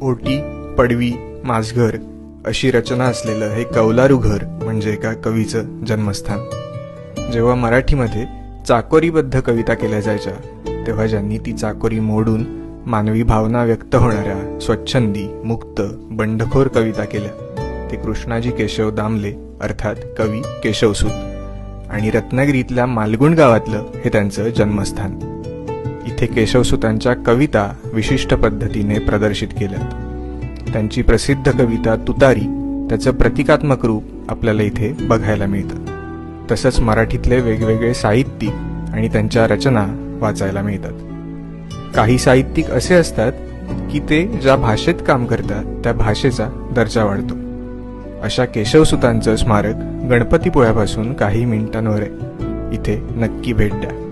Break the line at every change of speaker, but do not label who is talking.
ओटी, पडवी, माझघर अशी रचना असलेलं हे कौलारू घर म्हणजे एका कवीचं जन्मस्थान. जेव्हा मराठीमध्ये चाकोरीबद्ध कविता केल्या जायच्या तेव्हा ज्यांनी ती चाकोरी मोडून मानवी भावना व्यक्त होणाऱ्या स्वच्छंदी, मुक्त, बंडखोर कविता केल्या ते कृष्णाजी केशव दामले अर्थात कवी केशवसूत. आणि रत्नागिरीतल्या मालगुण गावातलं हे त्यांचं जन्मस्थान. इथे केशवसूतांच्या कविता विशिष्ट पद्धतीने प्रदर्शित केल्यात. त्यांची प्रसिद्ध कविता तुतारी त्याचं प्रतिकात्मक रूप आपल्याला इथे बघायला मिळतं. तसंच मराठीतले वेगवेगळे साहित्यिक आणि त्यांच्या रचना वाचायला मिळतात. काही साहित्यिक असे असतात की ते ज्या भाषेत काम करतात त्या भाषेचा दर्जा वाढतो. अशा केशवसूतांचं स्मारक गणपतीपुळ्यापासून काही मिनिटांवर आहे. इथे नक्की भेट द्या.